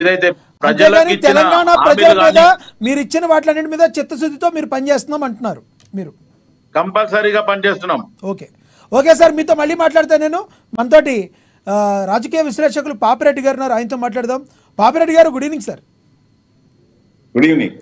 ఏదైతే అంతేగాని ప్రజలకు ఇచ్చిన తెలంగాణ ప్రజల హామీలు మీద కానీ మీరు ఇచ్చిన వాటిలన్నింటి మీద చిత్తశుద్ధితో మీరు పనిచేస్తున్నాం అంటున్నారు మీరు. కంపల్సరీగా పనిచేస్తున్నాం. ఓకే ఓకే సార్, మీతో మళ్ళీ మాట్లాడతా నేను. మనతోటి రాజకీయ విశ్లేషకులు పాపిరెడ్డి గారు ఉన్నారు, ఆయనతో మాట్లాడదాం. పాపిరెడ్డి గారు good evening sir. Good evening.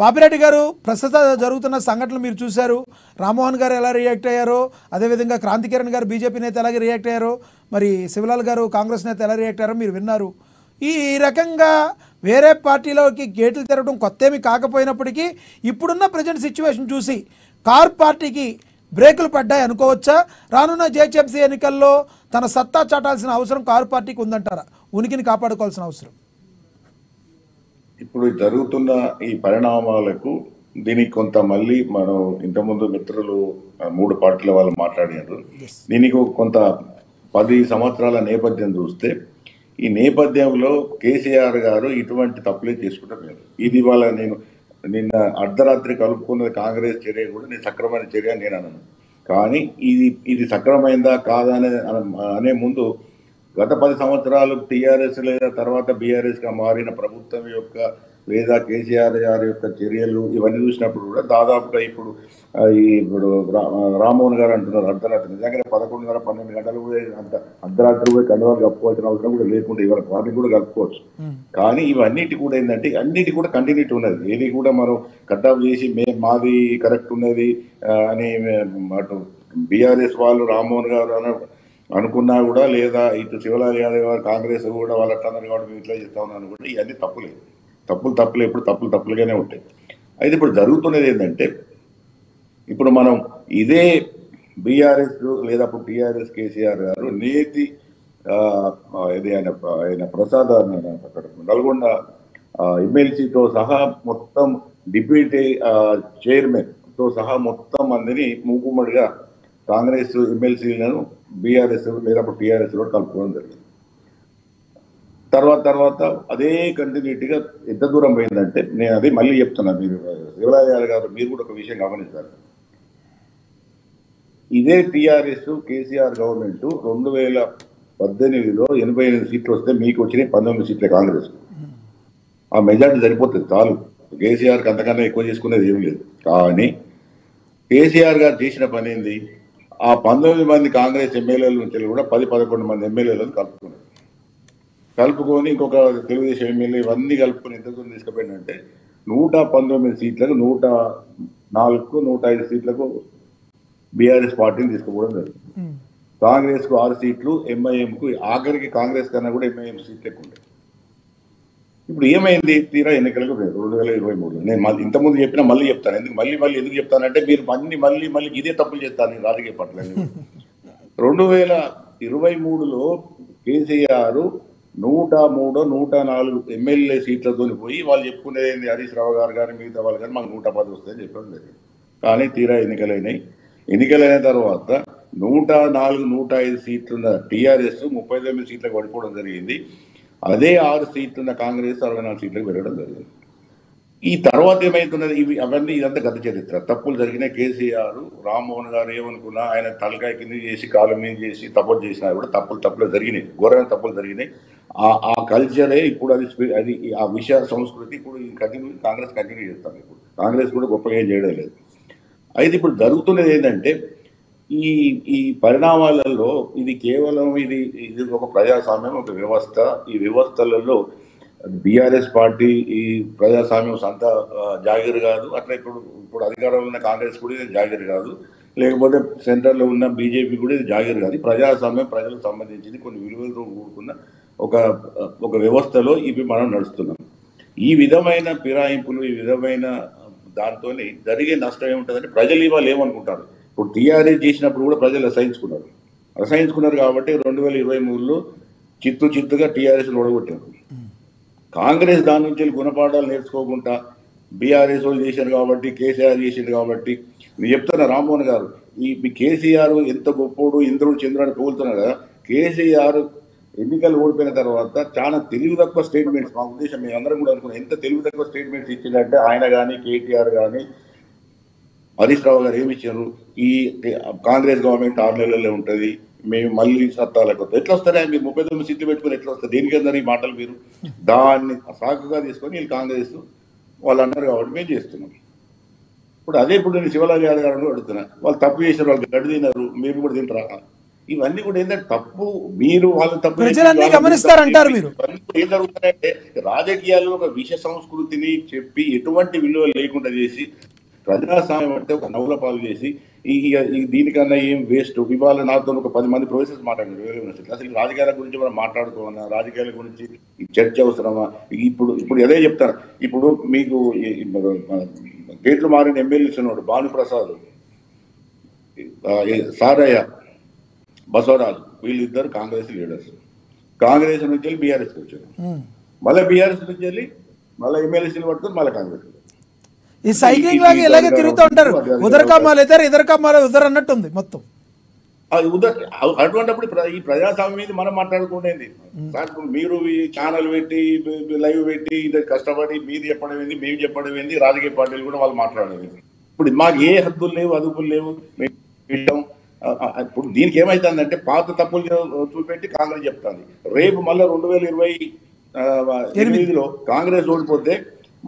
Papireddy గారు, ప్రస్తుత జరుగుతున్న సంఘటనలు మీరు చూశారు. రామ్మోహన్ గారు ఎలా రియాక్ట్ అయ్యారో, అదేవిధంగా క్రాంతికిరణ్ గారు బీజేపీ నేత ఎలాగే రియాక్ట్ అయ్యారో, మరి శివలాల్ గారు కాంగ్రెస్ నేత ఎలా రియాక్ట్ అయ్యారో మీరు విన్నారు. ఈ రకంగా వేరే పార్టీలోకి గేట్లు తెరవడం కొత్త ఏమీ కాకపోయినప్పటికీ ఇప్పుడున్న ప్రజెంట్ సిచ్యువేషన్ చూసి కార్ పార్టీకి బ్రేకులు పడ్డాయి అనుకోవచ్చా? రానున్న జేహెచ్ఎంసీ ఎన్నికల్లో తన సత్తా చాటాల్సిన అవసరం కారు పార్టీకి ఉందంటారా? ఉనికిని కాపాడుకోవాల్సిన అవసరం. ఇప్పుడు జరుగుతున్న ఈ పరిణామాలకు దీనికి కొంత మళ్ళీ మనం ఇంతకుముందు మిత్రులు 3 పార్టీల వాళ్ళు మాట్లాడారు. దీనికి కొంత 10 సంవత్సరాల నేపథ్యం చూస్తే ఈ నేపథ్యంలో కేసీఆర్ గారు ఇటువంటి తప్పులే చేసుకుంటారు. ఇది వాళ్ళ నేను నిన్న అర్ధరాత్రి కలుపుకున్నది కాంగ్రెస్ చర్య కూడా నేను సక్రమైన చర్య నేను అన్నాను. కానీ ఇది సక్రమైందా కాదా అనే ముందు గత 10 సంవత్సరాలు టీఆర్ఎస్ లేదా తర్వాత బీఆర్ఎస్ గా మారిన ప్రభుత్వం యొక్క లేదా కేసీఆర్ గారి యొక్క చర్యలు ఇవన్నీ చూసినప్పుడు కూడా దాదాపుగా ఇప్పుడు రామ్మోహన్ గారు అంటున్నారు అర్ధరాత్రి, నిజంగానే 11:30 12 గంటలు కూడా అంత అర్ధరాత్రి కూడా కండవాళ్ళు కప్పుకోవాల్సిన అవసరం కూడా లేకుండా ఇవాళ వాటిని కూడా కలుపుకోవచ్చు. కానీ ఇవన్నిటి కూడా ఏంటంటే అన్నిటి కూడా కంటిన్యూటీ ఉన్నది. ఏది కూడా మనం కట్అఫ్ చేసి మాది కరెక్ట్ ఉన్నది అని అటు బీఆర్ఎస్ వాళ్ళు రామ్మోహన్ గారు అనుకున్నా కూడా, లేదా ఇటు శివలాల్ యాదవ్ గారు కాంగ్రెస్ కూడా వాళ్ళు అట్లా అన్నారు కాబట్టి మేము ఇట్లా చేస్తా ఉన్నాను కూడా, ఇవన్నీ తప్పులేదు. తప్పులు ఎప్పుడు తప్పులుగానే ఉంటాయి. అయితే ఇప్పుడు జరుగుతున్నది ఏంటంటే, ఇప్పుడు మనం ఇదే బీఆర్ఎస్ లేదా ఇప్పుడు టీఆర్ఎస్ కేసీఆర్ గారు నేతి ఇది ఆయన ప్రసాద్ నల్గొండ ఎమ్మెల్సీతో సహా మొత్తం డిప్యూటీ చైర్మన్ తో సహా మొత్తం మందిని మూకుమ్మడిగా కాంగ్రెస్ ఎమ్మెల్సీలను బీఆర్ఎస్ లేదా టీఆర్ఎస్ లో కలుపుకోవడం జరిగింది. తర్వాత అదే కంటిన్యూటీగా ఎంత దూరం పోయిందంటే, నేను అదే మళ్ళీ చెప్తున్నా, మీరు శివరాజ్ గారు మీరు కూడా ఒక విషయం గమనించారు. ఇదే టీఆర్ఎస్ కేసీఆర్ గవర్నమెంట్ 2018లో 88 సీట్లు వస్తే మీకు వచ్చినాయి 19 సీట్లే కాంగ్రెస్. ఆ మెజార్టీ సరిపోతుంది చాలు, కేసీఆర్కి అంతకన్నా ఎక్కువ చేసుకునేది ఏం లేదు. కానీ కేసీఆర్ గారు చేసిన పని ఏంది, ఆ 19 మంది కాంగ్రెస్ ఎమ్మెల్యేల నుంచి కూడా 10-11 మంది ఎమ్మెల్యేలను కలుపుకొని ఇంకొక తెలుగుదేశం ఎమ్మెల్యే ఇవన్నీ కలుపుకొని ఎంత దూరం తీసుకుపోయిందంటే 119 సీట్లకు 104 105 సీట్లకు బీఆర్ఎస్ పార్టీని తీసుకుపోవడం జరిగింది. కాంగ్రెస్ కు 6 సీట్లు, ఎంఐఎంకు ఆఖరికి కాంగ్రెస్ కన్నా కూడా ఎంఐఎం సీట్లు ఎక్కువ ఉంటాయి. ఇప్పుడు ఏమైంది, తీరా ఎన్నికలకు 2023 నేను ఇంతకుముందు చెప్పినా మళ్ళీ చెప్తాను. ఎందుకు చెప్తానంటే మీరు మళ్ళీ ఇదే తప్పులు చేస్తాను రాజకీయ పట్ల. 2023లో కేసీఆర్ 103 104 ఎమ్మెల్యే సీట్లతో పోయి వాళ్ళు చెప్పుకునేది హరీష్ రావు గారు కానీ మిగతా వాళ్ళు కానీ మాకు 110 వస్తాయని చెప్పడం జరిగింది. కానీ తీరా ఎన్నికలైన తర్వాత 104 105 సీట్లున్న టీఆర్ఎస్ 39 సీట్లకు పడిపోవడం జరిగింది. అదే 6 సీట్లున్న కాంగ్రెస్ 64 సీట్లకు పెరగడం జరిగింది. ఈ తర్వాత ఏమైతున్నది, ఇదంతా గత చరిత్ర. తప్పులు జరిగినాయి. కేసీఆర్ రామ్మోహన్ గారు ఏమనుకున్నా ఆయన తలకాయ కింద చేసి కాలు మీద చేసి తప్పులు చేసినా కూడా తప్పులు జరిగినాయి, ఘోరమైన తప్పులు జరిగినాయి. ఆ కల్చరే ఇప్పుడు అది ఆ విషయ సంస్కృతి ఇప్పుడు కాంగ్రెస్ కంటిన్యూ చేస్తాను. ఇప్పుడు కాంగ్రెస్ కూడా గొప్పగా ఏం చేయడం లేదు. అయితే ఇప్పుడు జరుగుతున్నది ఏంటంటే, ఈ పరిణామాలలో ఇది కేవలం ఇది ఒక ప్రజాస్వామ్యం, ఒక వ్యవస్థ. ఈ వ్యవస్థలలో బీఆర్ఎస్ పార్టీ ఈ ప్రజాస్వామ్యం సంత జాగీరు కాదు. అట్లా ఇప్పుడు అధికారంలో ఉన్న కాంగ్రెస్ కూడా ఇది జాగీరు కాదు, లేకపోతే సెంట్రల్లో ఉన్న బీజేపీ కూడా ఇది జాగీరు కాదు. ప్రజాస్వామ్యం ప్రజలకు సంబంధించింది, కొన్ని విలువలతో కూడుకున్న ఒక వ్యవస్థలో ఇవి మనం నడుస్తున్నాం. ఈ విధమైన ఫిరాయింపులు, ఈ విధమైన దాంతో జరిగే నష్టం ఏముంటుందంటే, ప్రజలు ఇవాళ ఏమనుకుంటారు, ఇప్పుడు టీఆర్ఎస్ చేసినప్పుడు కూడా ప్రజలు అసహించుకున్నారు కాబట్టి 2023లో చిత్తుగా టీఆర్ఎస్ ఓడగొట్టారు. కాంగ్రెస్ దాని నుంచి గుణపాఠాలు నేర్చుకోకుండా బీఆర్ఎస్ వాళ్ళు చేశారు కాబట్టి, కేసీఆర్ చేసిండు కాబట్టి. నేను చెప్తున్నా, రామ్మోహన్ గారు ఈ కేసీఆర్ ఎంత గొప్పోడు, ఇంద్రుడు చంద్రుడు పోలుతున్నారు కదా. కేసీఆర్ ఎన్నికలు ఓడిపోయిన తర్వాత చాలా తెలివి తక్కువ స్టేట్మెంట్స్, మా ఉద్దేశం మేము అందరం కూడా అనుకున్నాం, ఎంత తెలివి తక్కువ స్టేట్మెంట్స్ ఇచ్చిందంటే ఆయన కానీ కేటీఆర్ కానీ హరీష్ రావు గారు ఏమి ఇచ్చారు, ఈ కాంగ్రెస్ గవర్నమెంట్ 6 నెలల్లో ఉంటుంది, మేము మళ్ళీ సత్తాలకు వస్తాం. ఎట్లా వస్తారా మీరు 39 సీట్లు పెట్టుకుని ఎట్లా వస్తారు? దేనికన్నా ఈ మాటలు మీరు దాన్ని సాకుగా తీసుకొని వీళ్ళు కాంగ్రెస్ వాళ్ళు అన్నారు కాబట్టి మేము చేస్తున్నాం. ఇప్పుడు అదే ఇప్పుడు నేను శివలాల్ యాదవ్ గారు అడుగుతున్నా, వాళ్ళు తప్పు చేశారు, వాళ్ళు గడ్డి తిన్నారు, మీరు కూడా తింటారా? ఇవన్నీ కూడా ఏంటంటే తప్పు, మీరు వాళ్ళు తప్పు ప్రజలన్నీ గమనిస్తారంటారు మీరు. ఏం జరుగుతున్నాయంటే రాజకీయాల్లో ఒక విష సంస్కృతిని చెప్పి ఎటువంటి విలువ లేకుండా చేసి ప్రజాస్వామ్యం అంటే ఒక నవ్వుల పాలు చేసి దీనికన్నా ఏం వేస్ట్. ఇవాళ నాతో ఒక 10 మంది ప్రొఫెసర్స్ మాట్లాడారు. అసలు రాజకీయాల గురించి మనం మాట్లాడుకోవాలా, రాజకీయాల గురించి చర్చ అవసరమా? ఇప్పుడు అదే చెప్తారు. ఇప్పుడు మీకు గేట్లు మారిన ఎమ్మెల్యేస్ ఉన్నాడు, భానుప్రసాద్, సారయ్య, బసవరాజు, వీళ్ళిద్దరు కాంగ్రెస్ లీడర్స్. కాంగ్రెస్ నుంచి వెళ్ళి బీఆర్ఎస్కి వచ్చారు, మళ్ళీ బీఆర్ఎస్ నుంచి వెళ్ళి మళ్ళీ ఎమ్మెల్యేసీలు పట్టుకొని మళ్ళీ కాంగ్రెస్. ఈ సైక్లింగ్ లాగా ఇలాగే తిరుగుతూ ఉంటారు. ఉదరకమ్మాలు ఇద్దరు, ఇద్దరకమ్మాలు ఉదరు అన్నట్టుంది మొత్తం. అటువంటిప్పుడు ఈ ప్రజాస్వామ్యం మీద మనం మాట్లాడుకునేది. మీరు ఈ ఛానల్ పెట్టి లైవ్ పెట్టి ఇది కష్టపడి మీరు చెప్పడం ఏంది, మేము చెప్పడం ఏంది, రాజకీయ పార్టీలు కూడా వాళ్ళు మాట్లాడేది. ఇప్పుడు మాకు ఏ హద్దులు లేవు, అదుపులు లేవు. ఇప్పుడు దీనికి ఏమైతుందంటే పాత తప్పులు చూపెట్టి కాంగ్రెస్ చెప్తాంది. రేపు మళ్ళీ 2028లో కాంగ్రెస్ ఓడిపోతే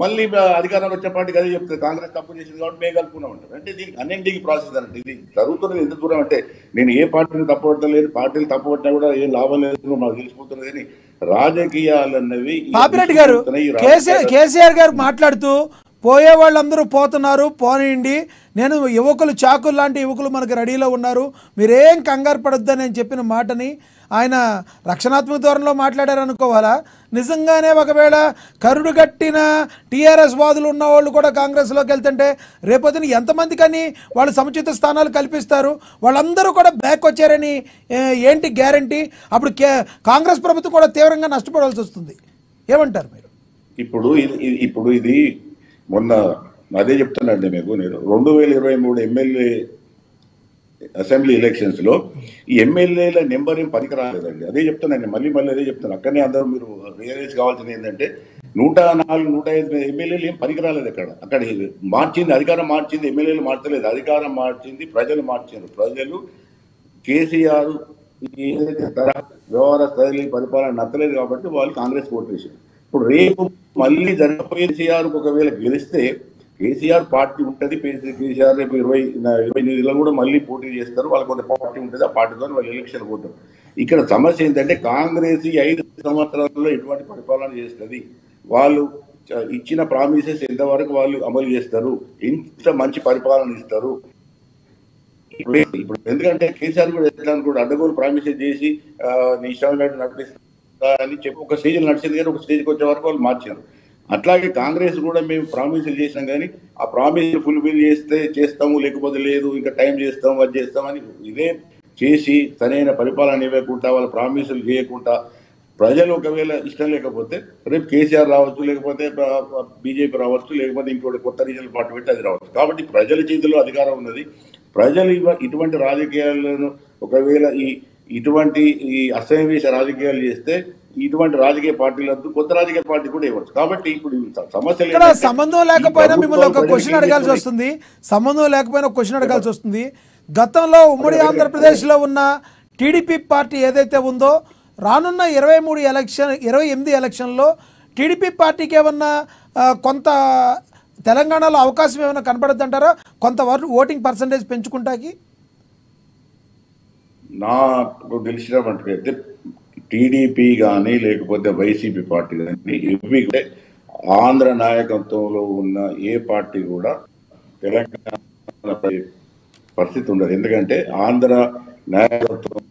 మళ్ళీ అధికారం వచ్చే పార్టీకి అదే చెప్తారు, కాంగ్రెస్ తప్పు చేసింది కాబట్టి మేము కలుపుకున్నాం అంటారు. అంటే దీనికి అన్నింటికి ప్రాసెస్ అంటే ఇది జరుగుతున్నది ఎంత దూరం అంటే నేను ఏ పార్టీని తప్పుపట్టలేదు, పార్టీలు తప్పుపట్టినా కూడా ఏం లాభం లేదు మాకు తెలిసిపోతున్నది. కానీ రాజకీయాలు అన్నవి పాపిరెడ్డి గారు, కేసీఆర్ గారు మాట్లాడుతూ పోయే వాళ్ళందరూ పోతున్నారు, పోనీయండి, నేను యువకులు చాకులు లాంటి యువకులు మనకు రెడీలో ఉన్నారు, మీరేం కంగారు పడొద్దని నేను చెప్పిన మాటని ఆయన రక్షణాత్మక ధోరణిలో మాట్లాడారు అనుకోవాలా? నిజంగానే ఒకవేళ కరుడు కట్టిన టీఆర్ఎస్ వాదులు ఉన్న వాళ్ళు కూడా కాంగ్రెస్లోకి వెళ్తుంటే రేపొద్దున ఎంతమంది కానీ వాళ్ళు సముచిత స్థానాలు కల్పిస్తారు? వాళ్ళందరూ కూడా బ్యాక్ వచ్చారని ఏంటి గ్యారంటీ? అప్పుడు కాంగ్రెస్ ప్రభుత్వం కూడా తీవ్రంగా నష్టపోవాల్సి వస్తుంది. ఏమంటారు మీరు? ఇప్పుడు ఇది మొన్న అదే చెప్తున్నాండి మీకు, నేను 2023 ఎమ్మెల్యే అసెంబ్లీ ఎలక్షన్స్ లో ఈ ఎమ్మెల్యేల నెంబర్ ఏం పనికి రాలేదండి. అదే చెప్తున్నాను, మళ్ళీ అదే చెప్తాను. అక్కడనే అందరూ మీరు రియలైజ్ కావాల్సింది ఏంటంటే 104, 105 ఎమ్మెల్యేలు ఏం పనికి రాలేదు. అక్కడ మార్చింది అధికారం, మార్చింది ఎమ్మెల్యేలు మార్చలేదు, అధికారం మార్చింది ప్రజలు మార్చారు. ప్రజలు కేసీఆర్ ఏదైతే వ్యవహార స్థాయి పరిపాలన నచ్చలేదు కాబట్టి వాళ్ళు కాంగ్రెస్ ఓటు వేశారు. ఇప్పుడు రేపు మళ్ళీ జరగబోయే కేసీఆర్ ఒకవేళ గెలిస్తే కేసీఆర్ పార్టీ ఉంటుంది, కేసీఆర్ రేపు 28లో కూడా మళ్ళీ పోటీ చేస్తారు, వాళ్ళకి కొంత పార్టీ ఉంటుంది, ఆ పార్టీతో వాళ్ళు ఎలక్షన్ పోతారు. ఇక్కడ సమస్య ఏంటంటే కాంగ్రెస్ 5 సంవత్సరాల్లో ఎటువంటి పరిపాలన చేస్తుంది, వాళ్ళు ఇచ్చిన ప్రామిసెస్ ఎంతవరకు వాళ్ళు అమలు చేస్తారు, ఎంత మంచి పరిపాలన ఇస్తారు. ఇప్పుడు ఎందుకంటే కేసీఆర్ కూడా ఎట్లా కూడా అడ్డగోలు ప్రామిసెస్ చేసి నీ ఇష్టం నడిపిస్తా అని చెప్పి ఒక స్టేజ్ నడిచింది, కానీ ఒక స్టేజ్కి వచ్చే వరకు వాళ్ళు మార్చారు. అట్లాగే కాంగ్రెస్ కూడా మేము ప్రామిసులు చేసినాం, కానీ ఆ ప్రామిసులు ఫుల్ఫిల్ చేస్తాము, లేకపోతే లేదు ఇంకా టైం చేస్తాం, అది చేస్తామని ఇదే చేసి సరైన పరిపాలన ఇవ్వకుండా వాళ్ళ ప్రామిసులు చేయకుండా ప్రజలు ఒకవేళ ఇష్టం లేకపోతే రేపు కేసీఆర్ రావచ్చు, లేకపోతే బీజేపీ రావచ్చు, లేకపోతే ఇంకోటి కొత్త రీజనల్ పార్టీ పెట్టి అది రావచ్చు. కాబట్టి ప్రజల చేతిలో అధికారం ఉన్నది. ప్రజలు ఇటువంటి రాజకీయాలను ఒకవేళ ఇటువంటి అసమవేశ రాజకీయాలు చేస్తే ఇటువంటి రాజకీయ పార్టీలతో కొత్త రాజకీయ పార్టీ కూడా ఇవ్వచ్చు. కాబట్టి ఇప్పుడు సమస్యలు సంబంధం లేకపోయినా మిమ్మల్ని ఒక క్వశ్చన్ అడగాల్సి వస్తుంది. సంబంధం లేకపోయినా క్వశ్చన్ అడగాల్సి వస్తుంది. గతంలో ఉమ్మడి ఆంధ్రప్రదేశ్లో ఉన్న టీడీపీ పార్టీ ఏదైతే ఉందో రానున్న 28 ఎలక్షన్లో టీడీపీ పార్టీకి ఏమన్నా కొంత తెలంగాణలో అవకాశం ఏమైనా కనపడద్దంటారా? కొంత ఓటింగ్ పర్సంటేజ్ పెంచుకుంటాకి? నాకు తెలిసినటువంటి టీడీపీ కానీ లేకపోతే వైసీపీ పార్టీ కానీ ఇవి ఆంధ్ర నాయకత్వంలో ఉన్న ఏ పార్టీ కూడా తెలంగాణ పరిస్థితి ఉండదు. ఎందుకంటే ఆంధ్ర నాయకత్వం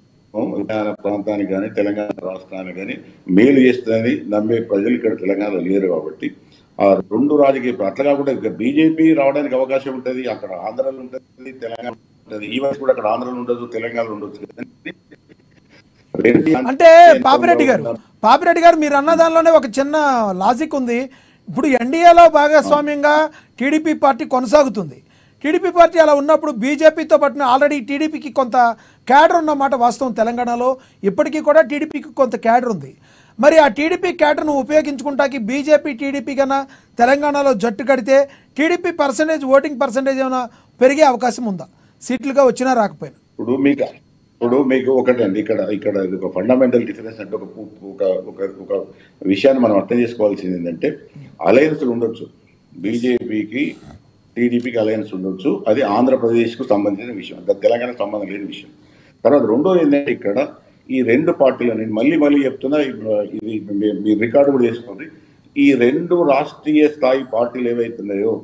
ప్రాంతానికి కానీ తెలంగాణ రాష్ట్రానికి కానీ మేలు చేస్తుందని నమ్మే ప్రజలు ఇక్కడ తెలంగాణలో లేరు. కాబట్టి ఆ 2 రాజకీయ అట్లా కాకుండా బీజేపీ రావడానికి అవకాశం ఉంటుంది, అక్కడ ఆంధ్రలో ఉంటుంది, తెలంగాణ ఉంటుంది. ఈవెంట్స్ కూడా అక్కడ ఆంధ్రలో ఉండదు, తెలంగాణలో ఉండొచ్చు. అంటే పాపిరెడ్డి గారు మీరు అన్న దానిలోనే ఒక చిన్న లాజిక్ ఉంది. ఇప్పుడు ఎన్డీఏలో భాగస్వామ్యంగా టీడీపీ పార్టీ కొనసాగుతుంది. టీడీపీ పార్టీ అలా ఉన్నప్పుడు బీజేపీతో పాటు ఆల్రెడీ టీడీపీకి కొంత క్యాడర్ ఉన్నమాట వాస్తవం. తెలంగాణలో ఇప్పటికీ కూడా టీడీపీకి కొంత క్యాడర్ ఉంది. మరి ఆ టీడీపీ క్యాడర్ను ఉపయోగించుకుంటాకి బీజేపీ టీడీపీ కన్నా తెలంగాణలో జట్టు కడితే టీడీపీ ఓటింగ్ పర్సంటేజ్ ఏమైనా పెరిగే అవకాశం ఉందా? సీట్లుగా వచ్చినా రాకపోయినా? ఇప్పుడు మీకు ఇప్పుడు మీకు ఒకటండి, ఇక్కడ ఇక్కడ ఒక ఫండమెంటల్ డిఫరెన్స్ అంటే ఒక ఒక ఒక విషయాన్ని మనం అర్థం చేసుకోవాల్సింది ఏంటంటే, అలయన్స్లు ఉండొచ్చు, బీజేపీకి టీడీపీకి అలయన్స్ ఉండొచ్చు, అది ఆంధ్రప్రదేశ్కు సంబంధించిన విషయం, అది తెలంగాణకు సంబంధం లేని విషయం. తర్వాత రెండోది ఏంటంటే, ఇక్కడ ఈ రెండు పార్టీలు నేను మళ్ళీ చెప్తున్నా, ఇది మీరు రికార్డు కూడా చేసుకోండి, ఈ రెండు రాష్ట్రీయ స్థాయి పార్టీలు ఏవైతున్నాయో,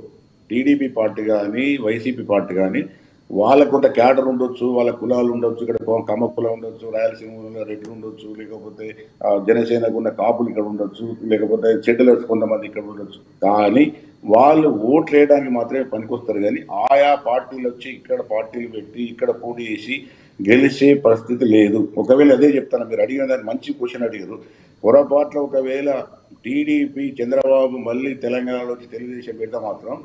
టీడీపీ పార్టీ కానీ వైసీపీ పార్టీ కానీ, వాళ్ళకుంట క్యాడర్ ఉండొచ్చు, వాళ్ళ కులాలు ఉండొచ్చు, ఇక్కడ కమ్మ కులం ఉండొచ్చు, రాయలసీమ రెడ్లు ఉండొచ్చు, లేకపోతే జనసేనకు ఉన్న కాపులు ఇక్కడ ఉండొచ్చు, లేకపోతే సెటిలర్స్ కొంతమంది ఇక్కడ ఉండొచ్చు, కానీ వాళ్ళు ఓట్లు వేయడానికి మాత్రమే పనికొస్తారు. కానీ ఆయా పార్టీలు వచ్చి ఇక్కడ పార్టీలు పెట్టి ఇక్కడ పోటీ చేసి గెలిచే పరిస్థితి లేదు. ఒకవేళ అదే చెప్తాను, మీరు అడిగిన దాన్ని మంచి క్వశ్చన్ అడిగారు. పొరపాట్లో ఒకవేళ టీడీపీ చంద్రబాబు మళ్ళీ తెలంగాణలో వచ్చి తెలుగుదేశం పెడితే మాత్రం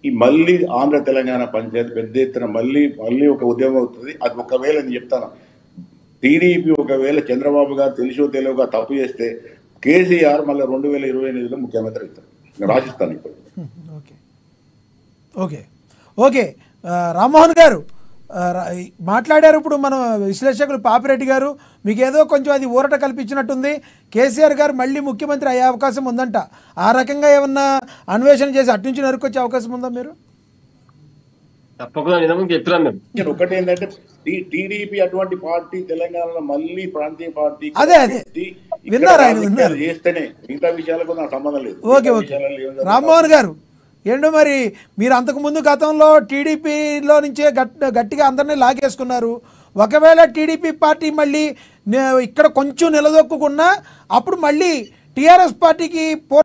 ఈ మళ్ళీ ఆంధ్ర తెలంగాణ పంచాయతీ పెద్ద ఎత్తున మళ్ళీ ఒక ఉద్యమం అవుతుంది. అది ఒకవేళ నేను చెప్తాను, టీడీపీ ఒకవేళ చంద్రబాబు గారు తెలిసో తెలియగా తప్పు చేస్తే కేసీఆర్ మళ్ళీ 2028లో ముఖ్యమంత్రి అవుతారు. నేను రాసిస్తాను ఇప్పుడు. ఓకే ఓకే ఓకే రామ్మోహన్ గారు మాట్లాడారు. ఇప్పుడు మనం విశ్లేషకులు పాపిరెడ్డి గారు, మీకు ఏదో కొంచెం అది ఊరట కల్పించినట్టుంది. కేసీఆర్ గారు మళ్ళీ ముఖ్యమంత్రి అయ్యే అవకాశం ఉందంట. ఆ రకంగా ఏమన్నా అన్వేషణ చేసి అటు నుంచి నరుకొచ్చే అవకాశం ఉందా? మీరు తప్పకుండా చెప్తున్నాం మేము. ఒకటి ఏంటంటే, టీడీపీ అటువంటి పార్టీ తెలంగాణలో మళ్ళీ ప్రాంతీయ పార్టీ అదే విన్నారు, ఆయన విన్నారు. చేస్తేనే మిగతా విషయాలకు నాకు సంబంధం లేదు. ఓకే ఓకే రామ్మోహన్ గారు, ఏంటో మరి మీరు అంతకుముందు గతంలో టీడీపీలో నుంచే గట్టిగా అందరినీ లాగేసుకున్నారు. ఒకవేళ టీడీపీ పార్టీ మళ్ళీ ఇక్కడ కొంచెం నిలదొక్కున్నా అప్పుడు మళ్ళీ టీఆర్ఎస్ పార్టీకి